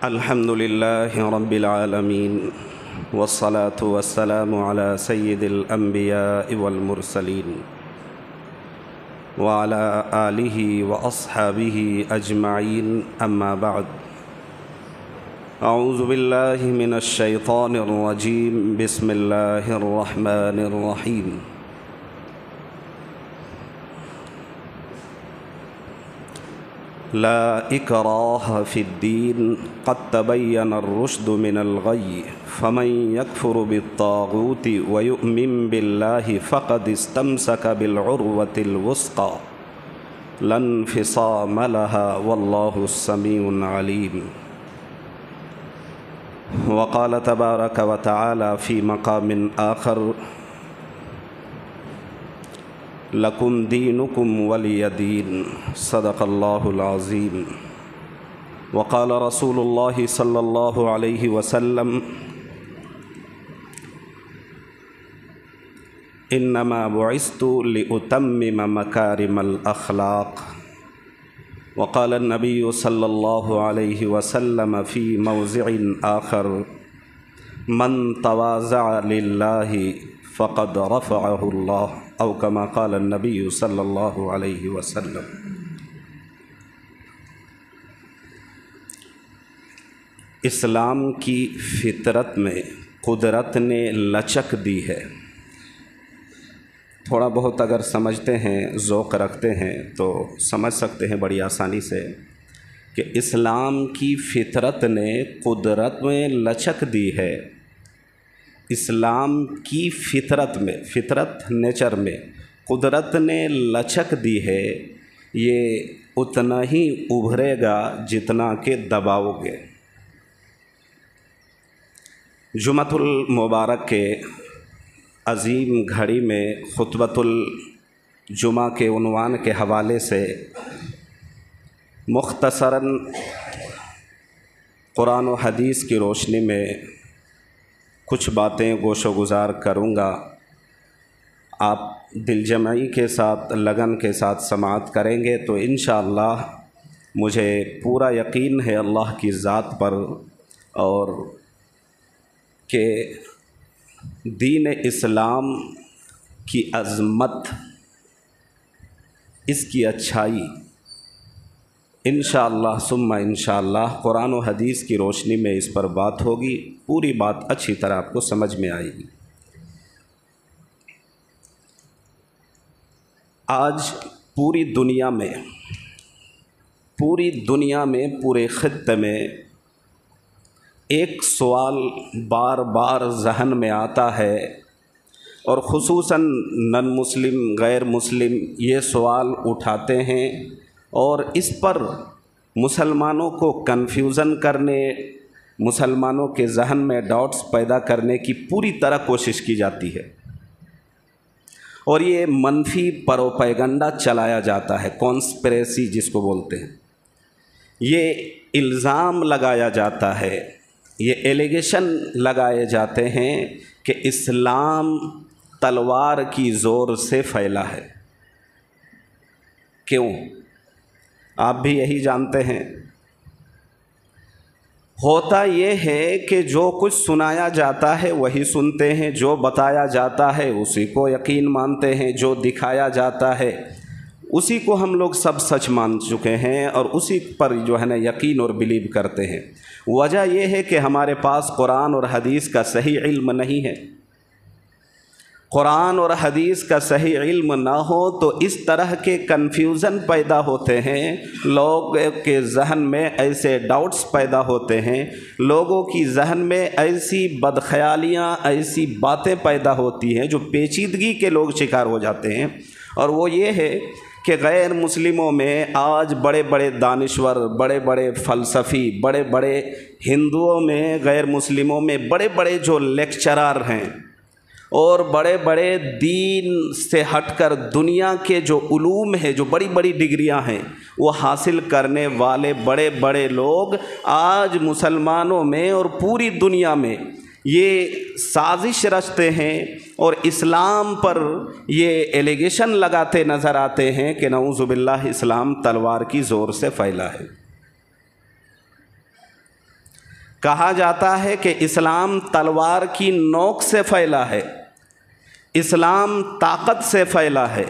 الحمد لله رب العالمين والصلاة والسلام على سيد الأنبياء والمرسلين وعلى آله وأصحابه أجمعين أما بعد. أعوذ بالله من الشيطان الرجيم. بسم الله الرحمن الرحيم. لا إكراه في الدين قد تبين الرشد من الغي فمن يكفر بالطاغوت ويؤمن بالله فقد استمسك بالعروة الوثقى لا انفصام لها والله السميع العليم. وقال تبارك وتعالى في مقام آخر: لکم دینکم ولی دین. صدق اللہ العظیم. وقال رسول اللہ صلی اللہ علیہ وسلم: انما بعثت لأتمم مکارم الاخلاق. وقال النبی صلی اللہ علیہ وسلم فی موضع آخر: من تواضع للہ فقد رفعہ اللہ، او کما قال النبی صلی اللہ علیہ وسلم. اسلام کی فطرت میں قدرت نے لچک دی ہے. تھوڑا بہت اگر سمجھتے ہیں، ذوق رکھتے ہیں تو سمجھ سکتے ہیں بڑی آسانی سے کہ اسلام کی فطرت نے قدرت میں لچک دی ہے. اسلام کی فطرت میں، فطرت نیچر میں قدرت نے لچک دی ہے. یہ اتنا ہی ابھرے گا جتنا کہ دباؤ گے. جمعۃ المبارک کے عظیم گھڑی میں خطبۃ الجمعہ کے عنوان کے حوالے سے مختصراً قرآن و حدیث کی روشنی میں کچھ باتیں گوش و گزار کروں گا. آپ دل جمعی کے ساتھ، لگن کے ساتھ سماعت کریں گے تو انشاءاللہ مجھے پورا یقین ہے اللہ کی ذات پر، اور کہ دین اسلام کی عظمت، اس کی اچھائی انشاءاللہ ثم انشاءاللہ قرآن و حدیث کی روشنی میں اس پر بات ہوگی. پوری بات اچھی طرح آپ کو سمجھ میں آئے گی. آج پوری دنیا میں پورے خطے میں ایک سوال بار بار ذہن میں آتا ہے، اور خصوصاً نن مسلم، غیر مسلم یہ سوال اٹھاتے ہیں، اور اس پر مسلمانوں کو کنفیوژن کرنے، مسلمانوں کے ذہن میں ڈاؤٹس پیدا کرنے کی پوری طرح کوشش کی جاتی ہے، اور یہ منفی پروپیگنڈا چلایا جاتا ہے، کانسپریسی جس کو بولتے ہیں. یہ الزام لگایا جاتا ہے، یہ ایلیگیشن لگائے جاتے ہیں کہ اسلام تلوار کی زور سے پھیلا ہے. کیوں؟ آپ بھی یہی جانتے ہیں. ہوتا یہ ہے کہ جو کچھ سنایا جاتا ہے وہی سنتے ہیں، جو بتایا جاتا ہے اسی کو یقین مانتے ہیں، جو دکھایا جاتا ہے اسی کو ہم لوگ سب سچ مان چکے ہیں، اور اسی پر جو ہے نا یقین اور بلیو کرتے ہیں. وجہ یہ ہے کہ ہمارے پاس قرآن اور حدیث کا صحیح علم نہیں ہے. قرآن اور حدیث کا صحیح علم نہ ہو تو اس طرح کے کنفیوژن پیدا ہوتے ہیں، لوگوں کے ذہن میں ایسے ڈاؤٹس پیدا ہوتے ہیں، لوگوں کی ذہن میں ایسی بدخیالیاں، ایسی باتیں پیدا ہوتی ہیں جو پیچیدگی کے لوگ شکار ہو جاتے ہیں. اور وہ یہ ہے کہ غیر مسلموں میں آج بڑے بڑے دانشور، بڑے بڑے فلسفی، بڑے بڑے ہندوؤں میں، غیر مسلموں میں بڑے بڑے جو لیکچرار ہیں، اور بڑے بڑے دین سے ہٹ کر دنیا کے جو علوم ہیں، جو بڑی بڑی ڈگریاں ہیں وہ حاصل کرنے والے بڑے بڑے لوگ آج مسلمانوں میں اور پوری دنیا میں یہ سازش رچتے ہیں اور اسلام پر یہ ایلیگیشن لگاتے نظر آتے ہیں کہ نعوذ باللہ اسلام تلوار کی زور سے پھیلا ہے. کہا جاتا ہے کہ اسلام تلوار کی نوک سے پھیلا ہے، اسلام طاقت سے پھیلا ہے،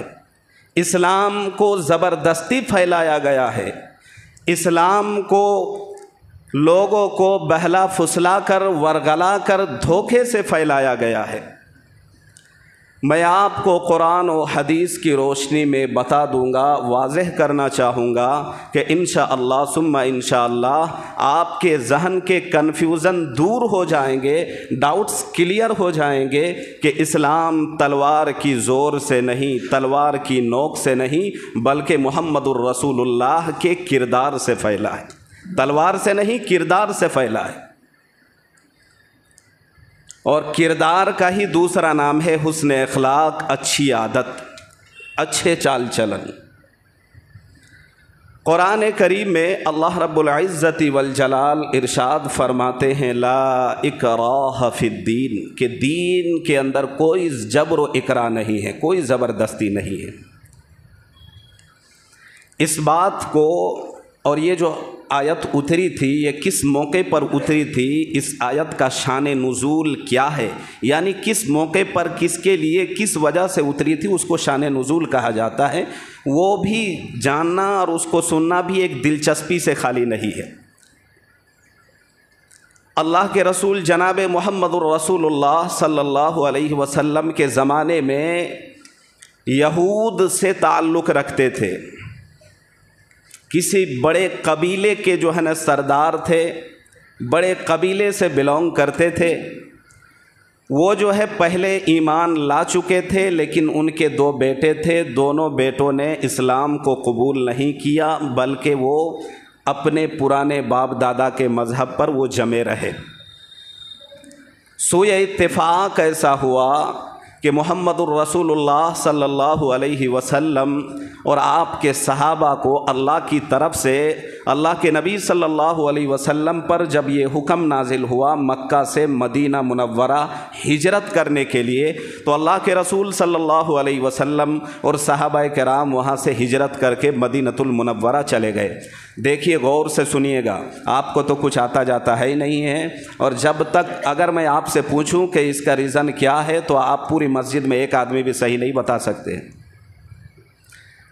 اسلام کو زبردستی پھیلایا گیا ہے، اسلام کو لوگوں کو بہلا پھسلا کر ورگلا کر دھوکے سے پھیلایا گیا ہے۔ میں آپ کو قرآن و حدیث کی روشنی میں بتا دوں گا، واضح کرنا چاہوں گا کہ انشاءاللہ ثم انشاءاللہ آپ کے ذہن کے کنفیوژن دور ہو جائیں گے، ڈاؤٹس کلیئر ہو جائیں گے کہ اسلام تلوار کی زور سے نہیں، تلوار کی نوک سے نہیں، بلکہ محمد الرسول اللہ کے کردار سے پھیلا ہے۔ تلوار سے نہیں، کردار سے پھیلا ہے، اور کردار کا ہی دوسرا نام ہے حسن اخلاق، اچھی عادت، اچھے چال چلن۔ قرآن کریم میں اللہ رب العزت والجلال ارشاد فرماتے ہیں لا اکراہ فی الدین، کہ دین کے اندر کوئی جبر و اکراہ نہیں ہے، کوئی زبردستی نہیں ہے۔ اس بات کو، اور یہ جو آیت اتری تھی یہ کس موقع پر اتری تھی، اس آیت کا شان نزول کیا ہے، یعنی کس موقع پر کس کے لیے کس وجہ سے اتری تھی، اس کو شان نزول کہا جاتا ہے۔ وہ بھی جاننا اور اس کو سننا بھی ایک دلچسپی سے خالی نہیں ہے۔ اللہ کے رسول جناب محمد الرسول اللہ صلی اللہ علیہ وسلم کے زمانے میں یہود سے تعلق رکھتے تھے، کسی بڑے قبیلے کے جو ہے نا سردار تھے، بڑے قبیلے سے بلونگ کرتے تھے۔ وہ جو ہے پہلے ایمان لا چکے تھے، لیکن ان کے 2 بیٹے تھے، دونوں بیٹوں نے اسلام کو قبول نہیں کیا، بلکہ وہ اپنے پرانے باپ دادا کے مذہب پر وہ جمے رہے۔ سوئے اتفاق ایسا ہوا کہ محمد الرسول اللہ صلی اللہ علیہ وسلم اور آپ کے صحابہ کو اللہ کی طرف سے، اللہ کے نبی صلی اللہ علیہ وسلم پر جب یہ حکم نازل ہوا مکہ سے مدینہ منورہ ہجرت کرنے کے لیے، تو اللہ کے رسول صلی اللہ علیہ وسلم اور صحابہ کرام وہاں سے ہجرت کر کے مدینۃ المنورہ چلے گئے۔ دیکھیے غور سے سنیے گا، آپ کو تو کچھ آتا جاتا ہے ہی نہیں ہے، اور جب تک اگر میں آپ سے پوچھوں کہ اس کا ریزن کیا ہے تو آپ پوری مسجد میں ایک آدمی بھی صحیح نہیں بتا سکتے۔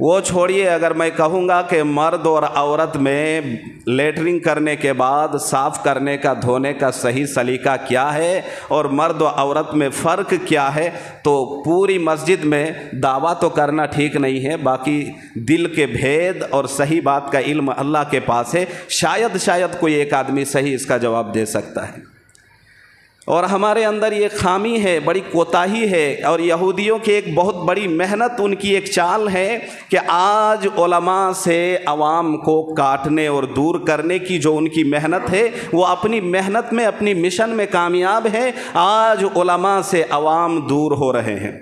وہ چھوڑیے، اگر میں کہوں گا کہ مرد اور عورت میں لیٹرنگ کرنے کے بعد صاف کرنے کا، دھونے کا صحیح سلیقہ کیا ہے اور مرد و عورت میں فرق کیا ہے، تو پوری مسجد میں دعویٰ تو کرنا ٹھیک نہیں ہے، باقی دل کے بھید اور صحیح بات کا علم اللہ کے پاس ہے، شاید کوئی ایک آدمی صحیح اس کا جواب دے سکتا ہے۔ اور ہمارے اندر یہ خامی ہے، بڑی کوتاہی ہے، اور یہودیوں کی ایک بہت بڑی محنت، ان کی ایک چال ہے کہ آج علماء سے عوام کو کاٹنے اور دور کرنے کی جو ان کی محنت ہے، وہ اپنی محنت میں، اپنی مشن میں کامیاب ہے۔ آج علماء سے عوام دور ہو رہے ہیں،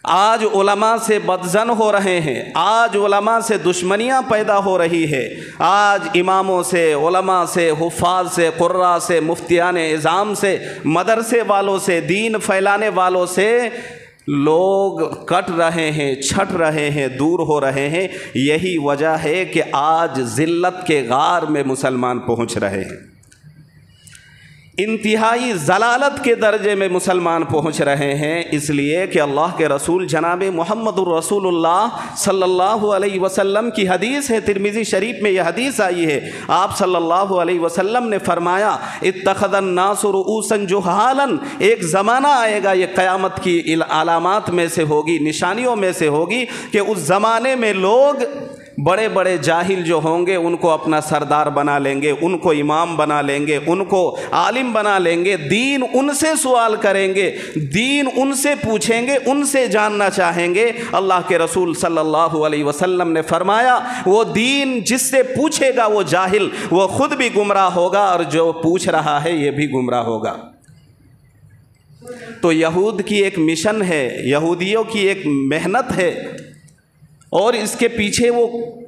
آج علماء سے بدظن ہو رہے ہیں، آج علماء سے دشمنیاں پیدا ہو رہی ہے، آج اماموں سے، علماء سے، حفاظ سے، قراء سے، مفتیان اعظام سے، مدرسے والوں سے، دین پھیلانے والوں سے لوگ کٹ رہے ہیں، چھٹ رہے ہیں، دور ہو رہے ہیں۔ یہی وجہ ہے کہ آج ذلت کے غار میں مسلمان پہنچ رہے ہیں، انتہائی ضلالت کے درجے میں مسلمان پہنچ رہے ہیں، اس لیے کہ اللہ کے رسول جناب محمد الرسول اللہ صلی اللہ علیہ وسلم کی حدیث ہے، ترمذی شریف میں یہ حدیث آئی ہے۔ آپ صلی اللہ علیہ وسلم نے فرمایا اتخذ الناس رؤوسا جہالا، ایک زمانہ آئے گا، یہ قیامت کی علامات میں سے ہوگی، نشانیوں میں سے ہوگی، کہ اس زمانے میں لوگ بڑے بڑے جاہل جو ہوں گے ان کو اپنا سردار بنا لیں گے، ان کو امام بنا لیں گے، ان کو عالم بنا لیں گے، دین ان سے سوال کریں گے، دین ان سے پوچھیں گے، ان سے جاننا چاہیں گے۔ اللہ کے رسول صلی اللہ علیہ وسلم نے فرمایا وہ دین جس سے پوچھے گا وہ جاہل، وہ خود بھی گمراہ ہوگا اور جو پوچھ رہا ہے یہ بھی گمراہ ہوگا۔ تو یہود کی ایک مشن ہے، یہودیوں کی ایک محنت ہے، اور اس کے پیچھے وہ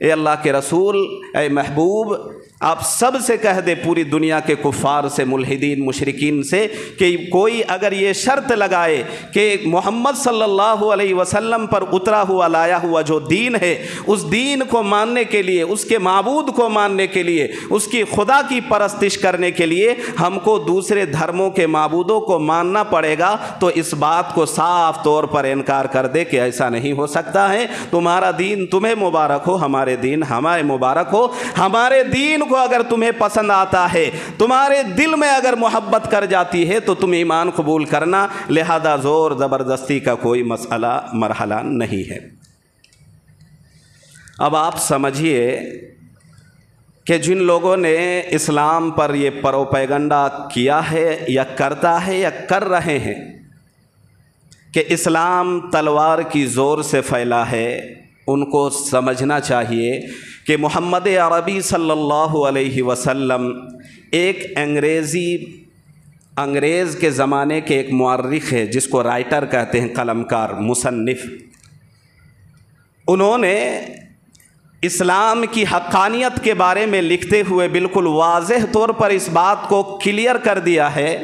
اے اللہ کے رسول، اے محبوب، آپ سب سے کہہ دے، پوری دنیا کے کفار سے، ملحدین، مشرکین سے، کہ کوئی اگر یہ شرط لگائے کہ محمد صلی اللہ علیہ وسلم پر اترا ہوا، لایا ہوا جو دین ہے، اس دین کو ماننے کے لیے، اس کے معبود کو ماننے کے لیے، اس کی خدا کی پرستش کرنے کے لیے ہم کو دوسرے دھرموں کے معبودوں کو ماننا پڑے گا، تو اس بات کو صاف طور پر انکار کر دے کہ ایسا نہیں ہو سکتا ہے، تمہارا دین تمہیں مبارک ہو، ہمارے دین ہمارے مبارک ہو، ہمارے دین کو اگر تمہیں پسند آتا ہے، تمہارے دل میں اگر محبت کر جاتی ہے تو تم ایمان قبول کرنا، لہذا زور زبردستی کا کوئی مرحلہ نہیں ہے۔ اب آپ سمجھیے کہ جن لوگوں نے اسلام پر یہ پروپیگنڈا کیا ہے یا کرتا ہے یا کر رہے ہیں کہ اسلام تلوار کی زور سے پھیلا ہے، ان کو سمجھنا چاہیے کہ محمد عربی صلی اللہ علیہ وسلم ایک انگریز کے زمانے کے ایک مورخ ہے، جس کو رائٹر کہتے ہیں، قلمکار، مصنف۔ انہوں نے اسلام کی حقانیت کے بارے میں لکھتے ہوئے بالکل واضح طور پر اس بات کو کلیئر کر دیا ہے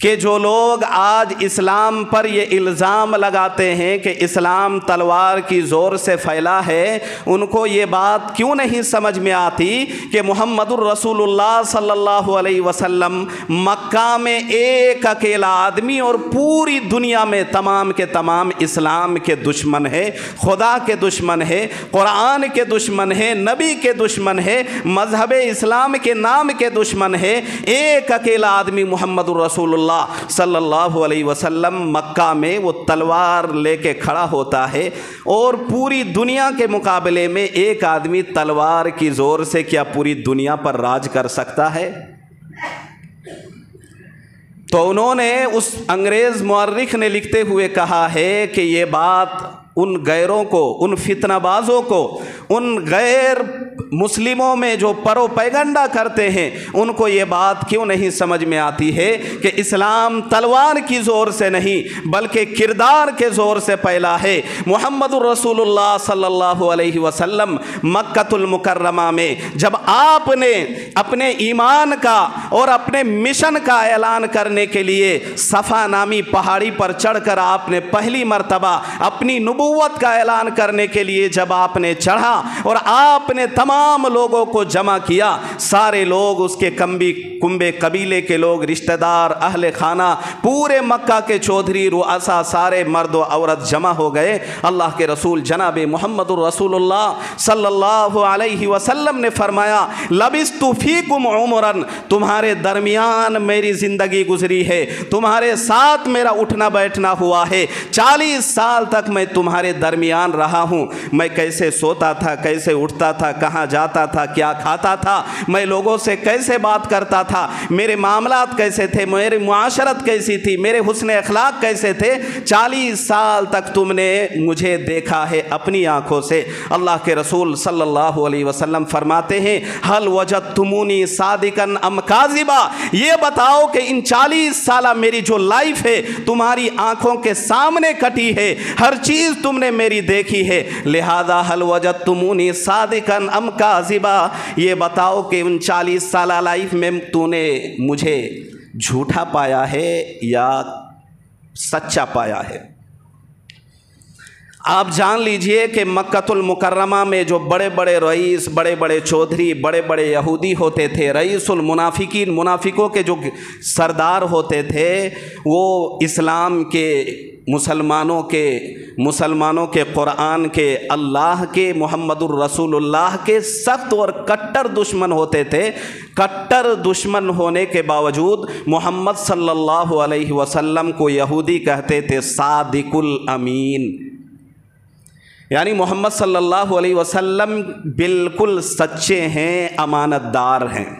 کہ جو لوگ آج اسلام پر یہ الزام لگاتے ہیں کہ اسلام تلوار کی زور سے پھیلا ہے، ان کو یہ بات کیوں نہیں سمجھ میں آتی کہ محمد الرسول اللہ صلی اللہ علیہ وسلم مکہ میں ایک اکیلا آدمی اور پوری دنیا میں تمام کے تمام اسلام کے دشمن ہے، خدا کے دشمن ہے، قرآن کے دشمن ہے، نبی کے دشمن ہے، مذہب اسلام کے نام کے دشمن ہے۔ ایک اکیلا آدمی محمد الرسول اللہ صلی اللہ علیہ وسلم مکہ میں وہ تلوار لے کے کھڑا ہوتا ہے، اور پوری دنیا کے مقابلے میں ایک آدمی تلوار کی زور سے کیا پوری دنیا پر راج کر سکتا ہے؟ تو انہوں نے، اس انگریز مورخ نے لکھتے ہوئے کہا ہے کہ یہ بات ان غیروں کو، ان فتنہ بازوں کو، ان غیر مسلموں میں جو پروپیگنڈا کرتے ہیں، ان کو یہ بات کیوں نہیں سمجھ میں آتی ہے کہ اسلام تلوار کی زور سے نہیں بلکہ کردار کے زور سے پھیلا ہے۔ محمد الرسول اللہ صلی اللہ علیہ وسلم مکۃ المکرمہ میں جب آپ نے اپنے ایمان کا اور اپنے مشن کا اعلان کرنے کے لیے صفا نامی پہاڑی پر چڑھ کر آپ نے پہلی مرتبہ اپنی نبوت کا اعلان کرنے کے لیے جب آپ نے چڑھا اور آپ نے تمام لوگوں کو جمع کیا، سارے لوگ اس کے کنبے قبیلے کے لوگ، رشتہ دار، اہل خانہ، پورے مکہ کے چودھری، رؤسا، سارے مرد و عورت جمع ہو گئے۔ اللہ کے رسول جناب محمد الرسول اللہ صلی اللہ علیہ وسلم نے فرمایا، لبثت فیکم عمرا، تمہارے درمیان میری زندگی گزری ہے، تمہارے ساتھ میرا اٹھنا بیٹھنا ہوا ہے، 40 سال تک میں تمہارے درمیان رہا ہوں۔ میں کیسے سوتا تھا، کیسے اٹھتا تھا، کہاں جاتا تھا، کیا کھاتا تھا، میں لوگوں سے کیسے بات کرتا تھا، میرے معاملات کیسے تھے، میری معاشرت کیسی تھی، میرے حسن اخلاق کیسے تھے، 40 سال تک تم نے مجھے دیکھا ہے اپنی آنکھوں سے۔ اللہ کے رسول صلی اللہ علیہ وسلم فرماتے ہیں، حل وجدتمونی صادقا ام کاذبا، یہ بتاؤ کہ ان 40 سالہ میری جو لائف ہے تمہاری آنکھوں کے سامنے کٹی ہے، ہر چیز تم نے میری دیکھی ہے، لہذا حل وجدتمونی صادقا ام کاذبا، یہ بتاؤ کہ ان 40 سالہ لائف میں تو نے مجھے جھوٹا پایا ہے یا سچا پایا ہے۔ آپ جان لیجئے کہ مکۃ المکرمہ میں جو بڑے بڑے رئیس، بڑے بڑے چودھری، بڑے بڑے یہودی ہوتے تھے، رئیس المنافقین، منافقوں کے جو سردار ہوتے تھے، وہ اسلام کے، مسلمانوں کے قرآن کے، اللہ کے، محمد الرسول اللہ کے سخت اور کٹر دشمن ہوتے تھے۔ کٹر دشمن ہونے کے باوجود محمد صلی اللہ علیہ وسلم کو یہودی کہتے تھے صادق الامین، یعنی محمد صلی اللہ علیہ وسلم بالکل سچے ہیں، امانت دار ہیں۔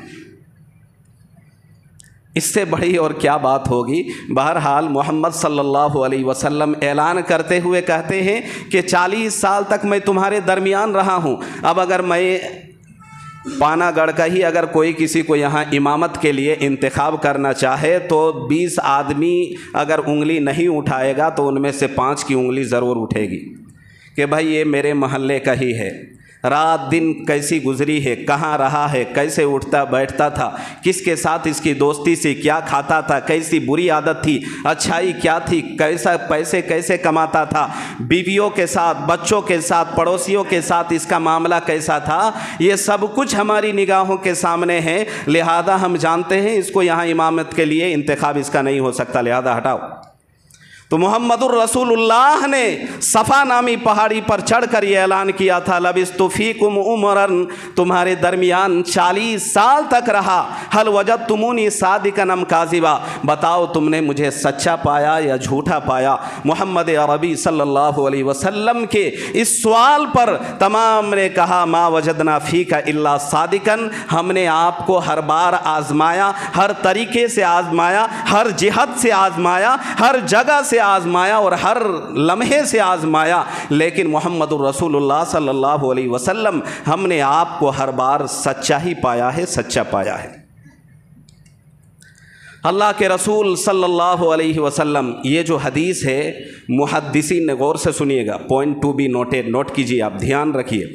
اس سے بڑی اور کیا بات ہوگی؟ بہرحال محمد صلی اللہ علیہ وسلم اعلان کرتے ہوئے کہتے ہیں کہ 40 سال تک میں تمہارے درمیان رہا ہوں۔ اب اگر میں پانا گڑھ کا ہی اگر کوئی کسی کو یہاں امامت کے لیے انتخاب کرنا چاہے تو 20 آدمی اگر انگلی نہیں اٹھائے گا تو ان میں سے 5 کی انگلی ضرور اٹھے گی کہ بھائی یہ میرے محلے کا ہی ہے۔ رات دن کیسی گزری ہے، کہاں رہا ہے، کیسے اٹھتا بیٹھتا تھا، کس کے ساتھ اس کی دوستی سے، کیا کھاتا تھا، کیسی بری عادت تھی، اچھائی کیا تھی، کیسا پیسے کیسے کماتا تھا، بیویوں کے ساتھ، بچوں کے ساتھ، پڑوسیوں کے ساتھ اس کا معاملہ کیسا تھا، یہ سب کچھ ہماری نگاہوں کے سامنے ہے۔ لہذا ہم جانتے ہیں اس کو یہاں امامت کے لیے انتخاب اس کا نہیں ہو سکتا، لہذا ہٹاؤ۔ تو محمد الرسول اللہ نے صفا نامی پہاڑی پر چڑھ کر یہ اعلان کیا تھا، لبثت فیکم عمرا، تمہارے درمیان 40 سال تک رہا، هل وجدتمونی صادقا ام کاذبا، بتاؤ تم نے مجھے سچا پایا یا جھوٹا پایا۔ محمد عربی صلی اللہ علیہ وسلم کے اس سوال پر تمام نے کہا ما وجدنا فیک الا صادقا، ہم نے آپ کو ہر بار آزمایا، ہر طریقے سے آزمایا، ہر جہت سے آزمایا، ہر جگہ سے آزمایا اور ہر لمحے سے آزمایا، لیکن محمد الرسول اللہ صلی اللہ علیہ وسلم ہم نے آپ کو ہر بار سچا ہی پایا ہے، سچا پایا ہے۔ اللہ کے رسول صلی اللہ علیہ وسلم، یہ جو حدیث ہے محدثین نے غور سے سنیے گا، point to be noted, note کیجیے آپ، دھیان رکھیے،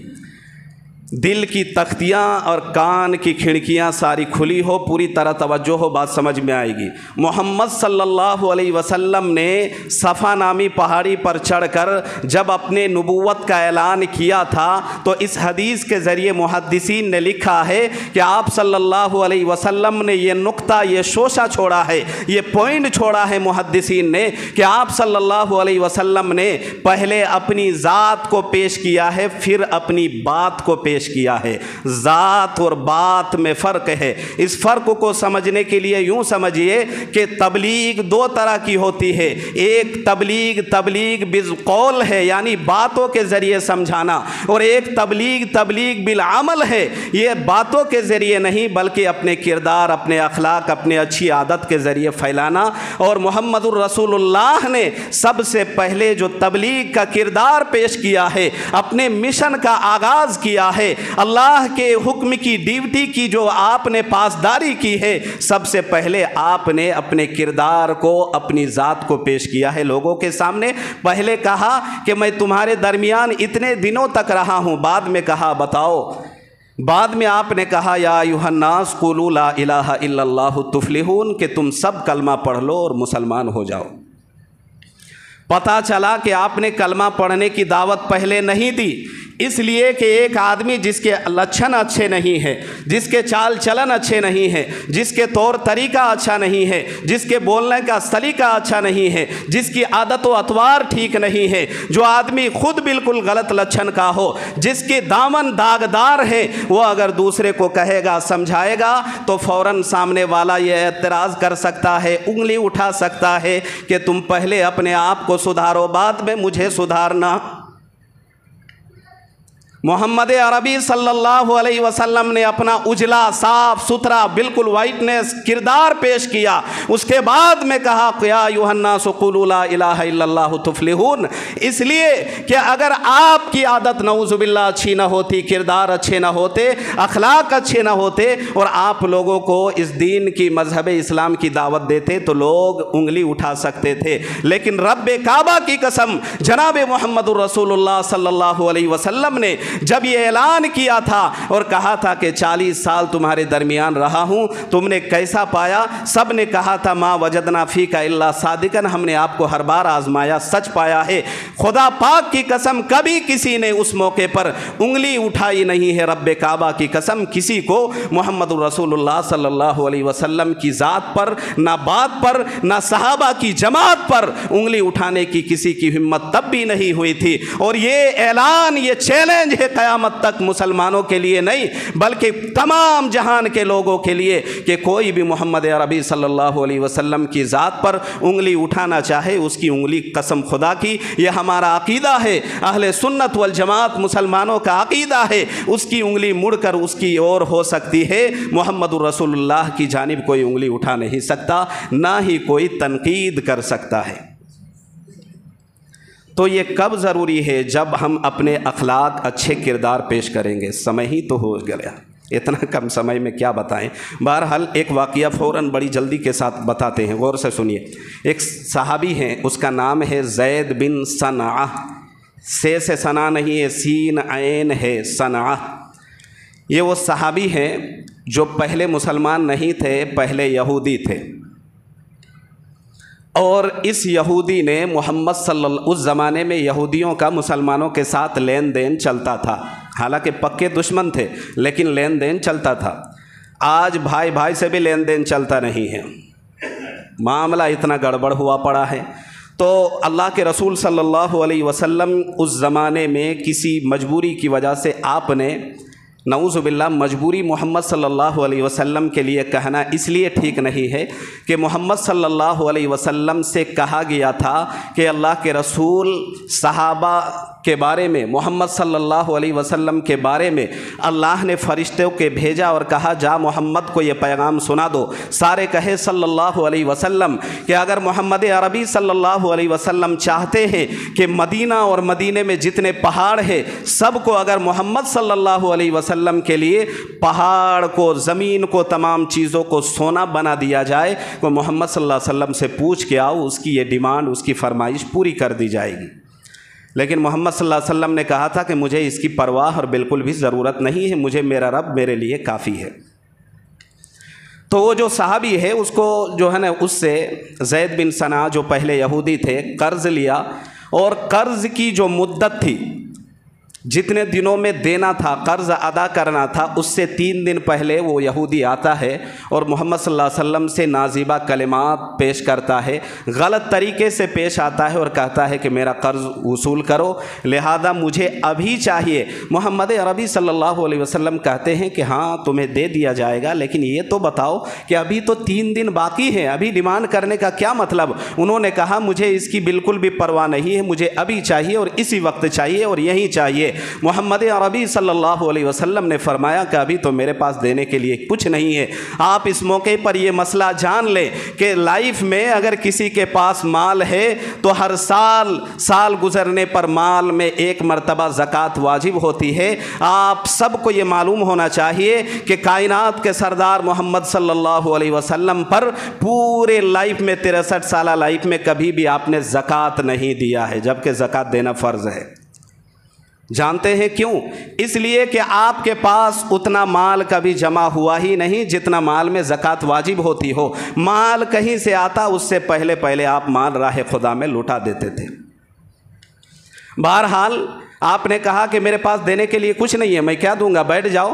دل کی تختیاں اور کان کی کھڑکیاں ساری کھلی ہو، پوری طرح توجہ ہو، بات سمجھ میں آئے گی۔ محمد صلی اللہ علیہ وسلم نے صفا نامی پہاڑی پر چڑھ کر جب اپنے نبوت کا اعلان کیا تھا تو اس حدیث کے ذریعے محدثین نے لکھا ہے کہ آپ صلی اللہ علیہ وسلم نے یہ نقطہ، یہ شوشہ چھوڑا ہے، یہ پوائنٹ چھوڑا ہے محدثین نے کہ آپ صلی اللہ علیہ وسلم نے پہلے اپنی ذات کو پیش کیا ہے، پھر اپنی بات کو پیش کیا ہے۔ ذات اور بات میں فرق ہے۔ اس فرق کو سمجھنے کے لیے یوں سمجھیے کہ تبلیغ دو طرح کی ہوتی ہے، ایک تبلیغ بالقول ہے، یعنی باتوں کے ذریعے سمجھانا، اور ایک تبلیغ بالعمل ہے، یہ باتوں کے ذریعے نہیں بلکہ اپنے کردار، اپنے اخلاق، اپنے اچھی عادت کے ذریعے پھیلانا۔ اور محمد الرسول اللہ نے سب سے پہلے جو تبلیغ کا کردار پیش کیا ہے، اپنے مشن کا آغاز کیا ہے، اللہ کے حکم کی ڈیوٹی کی جو آپ نے پاسداری کی ہے، سب سے پہلے آپ نے اپنے کردار کو، اپنی ذات کو پیش کیا ہے لوگوں کے سامنے۔ پہلے کہا کہ میں تمہارے درمیان اتنے دنوں تک رہا ہوں، بعد میں کہا بتاؤ، بعد میں آپ نے کہا یا ایھا الناس قولوا لا الہ الا اللہ تفلحون، کہ تم سب کلمہ پڑھ لو اور مسلمان ہو جاؤ۔ پتہ چلا کہ آپ نے کلمہ پڑھنے کی دعوت پہلے نہیں دی، اس لیے کہ ایک آدمی جس کے لچھن اچھے نہیں ہے، جس کے چال چلن اچھے نہیں ہے، جس کے طور طریقہ اچھا نہیں ہے، جس کے بولنے کا سلیقہ اچھا نہیں ہے، جس کی عادت و اطوار ٹھیک نہیں ہے، جو آدمی خود بالکل غلط لچھن کا ہو، جس کے دامن داغدار ہے، وہ اگر دوسرے کو کہے گا، سمجھائے گا تو فوراً سامنے والا یہ اعتراض کر سکتا ہے، انگلی اٹھا سکتا ہے کہ تم پہلے اپنے آپ کو سدھارو، بعد میں مجھے سدھارنا۔ محمد عربی صلی اللہ علیہ وسلم نے اپنا اجلا، صاف ستھرا، بالکل وائٹنس کردار پیش کیا، اس کے بعد میں کہا یا ایھا الناس قولوا لا الہ الا اللہ تفلحون، اس لیے کہ اگر آپ کی عادت نعوذ باللہ اچھی نہ ہوتی، کردار اچھے نہ ہوتے، اخلاق اچھے نہ ہوتے، اور آپ لوگوں کو اس دین کی، مذہب اسلام کی دعوت دیتے تو لوگ انگلی اٹھا سکتے تھے، لیکن رب کعبہ کی قسم جناب محمد الرسول اللہ صلی اللہ علیہ وسلم نے جب یہ اعلان کیا تھا اور کہا تھا کہ 40 سال تمہارے درمیان رہا ہوں، تم نے کیسا پایا؟ سب نے کہا تھا ما وجدنا فیک الا صادقا، ہم نے آپ کو ہر بار آزمایا، سچ پایا ہے۔ خدا پاک کی قسم کبھی کسی نے اس موقع پر انگلی اٹھائی نہیں ہے، رب کعبہ کی قسم کسی کو محمد الرسول اللہ صلی اللہ علیہ وسلم کی ذات پر، نہ بات پر، نہ صحابہ کی جماعت پر انگلی اٹھانے کی کسی کی ہمت تب بھی نہیں ہوئی تھی۔ اور یہ اعلان، یہ چیلنج ہے قیامت تک مسلمانوں کے لیے نہیں بلکہ تمام جہان کے لوگوں کے لیے کہ کوئی بھی محمد عربی صلی اللہ علیہ وسلم کی ذات پر انگلی اٹھانا چاہے، اس کی انگلی قسم خدا کی، یہ ہمارا عقیدہ ہے، اہل سنت والجماعت مسلمانوں کا عقیدہ ہے، اس کی انگلی مڑ کر اس کی اور ہو سکتی ہے، محمد الرسول اللہ کی جانب کوئی انگلی اٹھا نہیں سکتا، نہ ہی کوئی تنقید کر سکتا ہے۔ تو یہ کب ضروری ہے؟ جب ہم اپنے اخلاق، اچھے کردار پیش کریں گے۔ سمے ہی تو ہو گیا، اتنا کم سمے میں کیا بتائیں۔ بہرحال ایک واقعہ فوراً بڑی جلدی کے ساتھ بتاتے ہیں، غور سے سنیے۔ ایک صحابی ہیں، اس کا نام ہے زید بن صنعہ، سے سنا نہیں ہے، سین عین ہے صنعا۔ یہ وہ صحابی ہیں جو پہلے مسلمان نہیں تھے، پہلے یہودی تھے، اور اس یہودی نے محمد اس زمانے میں یہودیوں کا مسلمانوں کے ساتھ لین دین چلتا تھا، حالانکہ پکے دشمن تھے لیکن لین دین چلتا تھا۔ آج بھائی بھائی سے بھی لین دین چلتا نہیں ہے، معاملہ اتنا گڑبڑ ہوا پڑا ہے۔ تو اللہ کے رسول صلی اللہ علیہ وسلم اس زمانے میں کسی مجبوری کی وجہ سے آپ نے، نعوذ باللہ، مجبوری محمد صلی اللہ علیہ وسلم کے لیے کہنا اس لیے ٹھیک نہیں ہے کہ محمد صلی اللہ علیہ وسلم سے کہا گیا تھا کہ اللہ کے رسول صحابہ کے بارے میں، محمد صلی اللہ علیہ وسلم کے بارے میں اللہ نے فرشتوں کے بھیجا اور کہا جا محمد کو یہ پیغام سنا دو۔ سارے کہے صلی اللہ علیہ وسلم کہ اگر محمد عربی صلی اللہ علیہ وسلم چاہتے ہیں کہ مدینہ اور مدینے میں جتنے پہاڑ ہیں سب کو اگر محمد صلی اللہ علیہ وسلم کے لیے پہاڑ کو، زمین کو، تمام چیزوں کو سونا بنا دیا جائے تو محمد صلی اللہ علیہ وسلم سے پوچھ کے آؤ، اس کی یہ ڈیمانڈ، اس کی فرمائش پوری کر دی جائے گی۔ لیکن محمد صلی اللہ علیہ وسلم نے کہا تھا کہ مجھے اس کی پرواہ اور بالکل بھی ضرورت نہیں ہے، مجھے میرا رب میرے لیے کافی ہے۔ تو وہ جو صحابی ہے اس کو جو ہے نا، اس سے زید بن ثنا جو پہلے یہودی تھے، قرض لیا، اور قرض کی جو مدت تھی، جتنے دنوں میں دینا تھا، قرض ادا کرنا تھا، اس سے 3 دن پہلے وہ یہودی آتا ہے اور محمد صلی اللہ علیہ وسلم سے نازیبہ کلمات پیش کرتا ہے، غلط طریقے سے پیش آتا ہے اور کہتا ہے کہ میرا قرض وصول کرو، لہذا مجھے ابھی چاہیے۔ محمد عربی صلی اللہ علیہ وسلم کہتے ہیں کہ ہاں تمہیں دے دیا جائے گا، لیکن یہ تو بتاؤ کہ ابھی تو 3 دن باقی ہیں، ابھی ڈیمانڈ کرنے کا کیا مطلب؟ انہوں نے کہا مجھے اس کی بالکل بھی پرواہ نہیں ہے، مجھے ابھی چاہیے اور اسی وقت چاہیے اور یہیں چاہیے۔ محمد عربی صلی اللہ علیہ وسلم نے فرمایا کہ ابھی تو میرے پاس دینے کے لیے کچھ نہیں ہے۔ آپ اس موقع پر یہ مسئلہ جان لیں کہ لائف میں اگر کسی کے پاس مال ہے تو ہر سال گزرنے پر مال میں 1 مرتبہ زکوٰۃ واجب ہوتی ہے۔ آپ سب کو یہ معلوم ہونا چاہیے کہ کائنات کے سردار محمد صلی اللہ علیہ وسلم پر پورے لائف میں 63 سالہ لائف میں کبھی بھی آپ نے زکوٰۃ نہیں دیا ہے، جبکہ زکوٰۃ دینا فرض ہے۔ جانتے ہیں کیوں؟ اس لیے کہ آپ کے پاس اتنا مال کبھی جمع ہوا ہی نہیں جتنا مال میں زکوٰۃ واجب ہوتی ہو۔ مال کہیں سے آتا، اس سے پہلے آپ مال راہ خدا میں لوٹا دیتے تھے۔ بہرحال آپ نے کہا کہ میرے پاس دینے کے لیے کچھ نہیں ہے، میں کیا دوں گا، بیٹھ جاؤ۔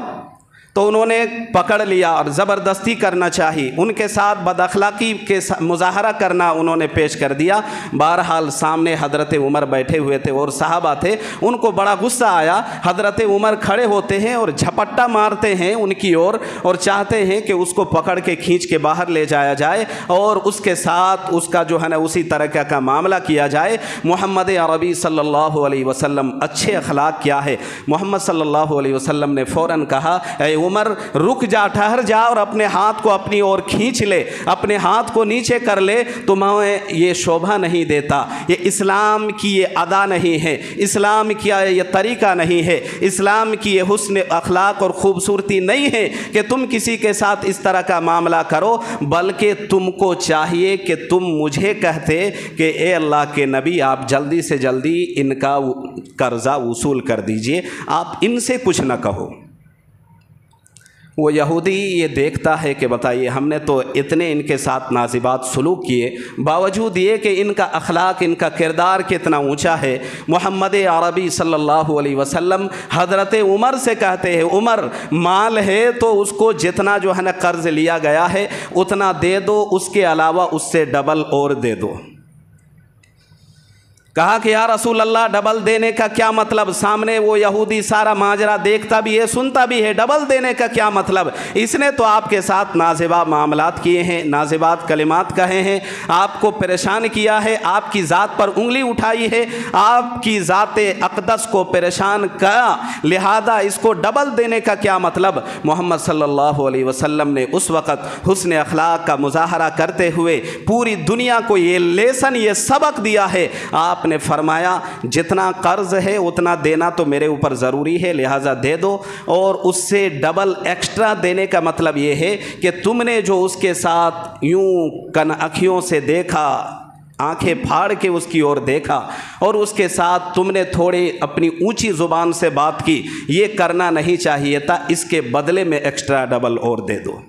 تو انہوں نے پکڑ لیا اور زبردستی کرنا چاہی، ان کے ساتھ بد اخلاقی کے مظاہرہ کرنا انہوں نے پیش کر دیا۔ بہرحال سامنے حضرت عمر بیٹھے ہوئے تھے اور صحابہ تھے، ان کو بڑا غصہ آیا۔ حضرت عمر کھڑے ہوتے ہیں اور جھپٹا مارتے ہیں ان کی اور چاہتے ہیں کہ اس کو پکڑ کے کھینچ کے باہر لے جایا جائے اور اس کے ساتھ اس کا جو ہے نا اسی طرح کا معاملہ کیا جائے۔ محمد عربی صلی اللہ علیہ وسلم اچھے اخلاق کیا ہے، محمد صلی اللہ علیہ وسلم نے فوراً کہا اے عمر رک جا، ٹھہر جا اور اپنے ہاتھ کو اپنی اور کھینچ لے، اپنے ہاتھ کو نیچے کر لے، تمہیں یہ شوبھا نہیں دیتا، یہ اسلام کی یہ ادا نہیں ہے، اسلام کی یہ طریقہ نہیں ہے، اسلام کی یہ حسن اخلاق اور خوبصورتی نہیں ہے کہ تم کسی کے ساتھ اس طرح کا معاملہ کرو، بلکہ تم کو چاہیے کہ تم مجھے کہتے کہ اے اللہ کے نبی آپ جلدی سے جلدی ان کا قرضہ وصول کر دیجئے، آپ ان سے کچھ نہ کہو۔ وہ یہودی یہ دیکھتا ہے کہ بتائیے ہم نے تو اتنے ان کے ساتھ نازبات سلوک کیے، باوجود یہ کہ ان کا اخلاق، ان کا کردار کتنا اونچا ہے۔ محمد عربی صلی اللہ علیہ وسلم حضرت عمر سے کہتے ہیں عمر مال ہے تو اس کو جتنا جو ہے نا قرض لیا گیا ہے اتنا دے دو، اس کے علاوہ اس سے ڈبل اور دے دو۔ کہا کہ یا رسول اللہ ڈبل دینے کا کیا مطلب؟ سامنے وہ یہودی سارا ماجرا دیکھتا بھی ہے، سنتا بھی ہے، ڈبل دینے کا کیا مطلب؟ اس نے تو آپ کے ساتھ نازیبہ معاملات کیے ہیں، نازیبات کلمات کہے ہیں، آپ کو پریشان کیا ہے، آپ کی ذات پر انگلی اٹھائی ہے، آپ کی ذات اقدس کو پریشان کیا، لہذا اس کو ڈبل دینے کا کیا مطلب؟ محمد صلی اللہ علیہ وسلم نے اس وقت حسن اخلاق کا مظاہرہ کرتے ہوئے پوری دنیا کو یہ لیسن، یہ سبق دیا ہے۔ آپ نے فرمایا جتنا قرض ہے اتنا دینا تو میرے اوپر ضروری ہے، لہٰذا دے دو، اور اس سے ڈبل ایکسٹرا دینے کا مطلب یہ ہے کہ تم نے جو اس کے ساتھ یوں کن اکھیوں سے دیکھا، آنکھیں پھاڑ کے اس کی اور دیکھا اور اس کے ساتھ تم نے تھوڑی اپنی اونچی زبان سے بات کی، یہ کرنا نہیں چاہیے تھا، اس کے بدلے میں ایکسٹرا ڈبل اور دے دو۔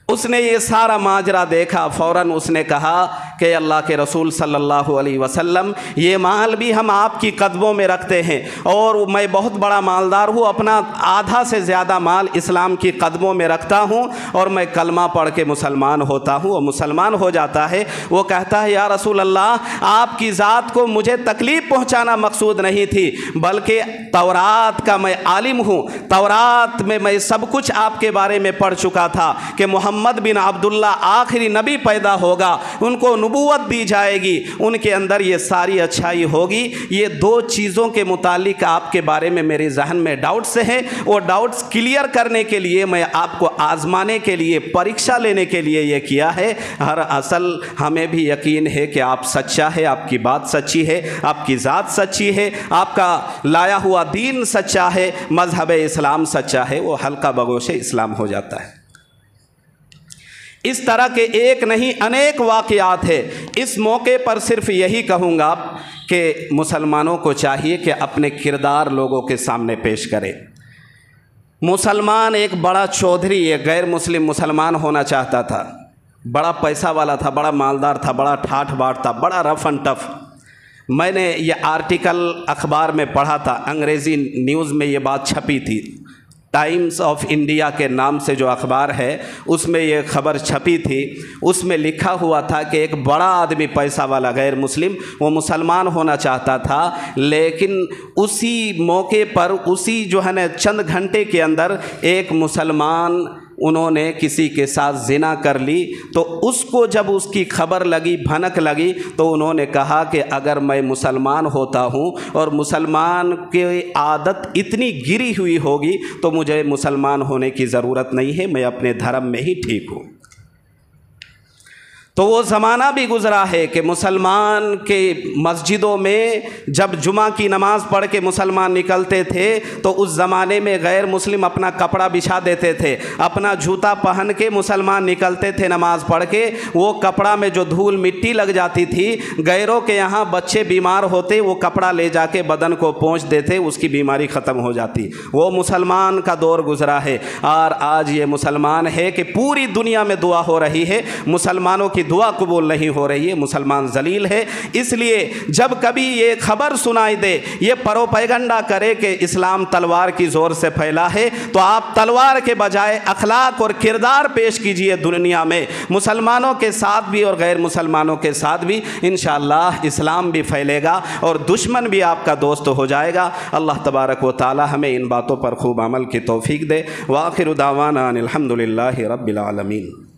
اس نے یہ سارا ماجرا دیکھا، فوراً اس نے کہا کہ اللہ کے رسول صلی اللہ علیہ وسلم، یہ مال بھی ہم آپ کی قدموں میں رکھتے ہیں، اور میں بہت بڑا مالدار ہوں، اپنا آدھا سے زیادہ مال اسلام کی قدموں میں رکھتا ہوں، اور میں کلمہ پڑھ کے مسلمان ہوتا ہوں، اور مسلمان ہو جاتا ہے۔ وہ کہتا ہے یا رسول اللہ، آپ کی ذات کو مجھے تکلیف پہنچانا مقصود نہیں تھی، بلکہ تورات کا میں عالم ہوں، تورات میں سب کچھ آپ کے بارے میں پڑھ چکا تھا کہ محمد بن عبداللہ آخری نبی پیدا ہوگا، ان کو نبوت دی جائے گی، ان کے اندر یہ ساری اچھائی ہوگی۔ یہ دو چیزوں کے متعلق آپ کے بارے میں میرے ذہن میں ڈاؤٹس ہیں، وہ ڈاؤٹس کلیئر کرنے کے لیے میں آپ کو آزمانے کے لیے، پریکشا لینے کے لیے یہ کیا ہے۔ ہر اصل ہمیں بھی یقین ہے کہ آپ سچا ہے، آپ کی بات سچی ہے، آپ کی ذات سچی ہے، آپ کا لایا ہوا دین سچا ہے، مذہب اسلام سچا ہے، وہ حلقہ بگوش اسلام ہو جاتا ہے۔ اس طرح کے ایک نہیں انیک واقعات ہیں۔ اس موقع پر صرف یہی کہوں گا کہ مسلمانوں کو چاہیے کہ اپنے کردار لوگوں کے سامنے پیش کرے۔ مسلمان ایک بڑا چودھری، ایک غیر مسلم مسلمان ہونا چاہتا تھا، بڑا پیسہ والا تھا، بڑا مالدار تھا، بڑا ٹھاٹھ باٹ تھا، بڑا رف اینڈ ٹف۔ میں نے یہ آرٹیکل اخبار میں پڑھا تھا، انگریزی نیوز میں یہ بات چھپی تھی، ٹائمز آف انڈیا کے نام سے جو اخبار ہے اس میں یہ خبر چھپی تھی۔ اس میں لکھا ہوا تھا کہ ایک بڑا آدمی، پیسہ والا غیر مسلم، وہ مسلمان ہونا چاہتا تھا، لیکن اسی موقع پر، اسی جو ہے نا چند گھنٹے کے اندر ایک مسلمان انہوں نے کسی کے ساتھ زنا کر لی۔ تو اس کو جب اس کی خبر لگی، بھنک لگی، تو انہوں نے کہا کہ اگر میں مسلمان ہوتا ہوں اور مسلمان کی عادت اتنی گری ہوئی ہوگی تو مجھے مسلمان ہونے کی ضرورت نہیں ہے، میں اپنے دھرم میں ہی ٹھیک ہوں۔ تو وہ زمانہ بھی گزرا ہے کہ مسلمان کے مسجدوں میں جب جمعہ کی نماز پڑھ کے مسلمان نکلتے تھے تو اس زمانے میں غیر مسلم اپنا کپڑا بچھا دیتے تھے، اپنا جوتا پہن کے مسلمان نکلتے تھے نماز پڑھ کے۔ وہ کپڑا میں جو دھول مٹی لگ جاتی تھی، غیروں کے یہاں بچے بیمار ہوتے، وہ کپڑا لے جا کے بدن کو پونچھ دیتے، اس کی بیماری ختم ہو جاتی۔ وہ مسلمان کا دور گزرا ہے، اور آج یہ مسلمان ہے کہ پوری دنیا میں دعا ہو رہی ہے، مسلمانوں کی دعا قبول نہیں ہو رہی ہے، مسلمان ذلیل ہے۔ اس لیے جب کبھی یہ خبر سنائی دے، یہ پروپیگنڈا کرے کہ اسلام تلوار کی زور سے پھیلا ہے، تو آپ تلوار کے بجائے اخلاق اور کردار پیش کیجئے دنیا میں، مسلمانوں کے ساتھ بھی اور غیر مسلمانوں کے ساتھ بھی۔ انشاءاللہ اسلام بھی پھیلے گا اور دشمن بھی آپ کا دوست ہو جائے گا۔ اللہ تبارک و تعالی ہمیں ان باتوں پر خوب عمل کی توفیق دے۔ وآخر دعوانا ان الحمدللہ رب العالمین۔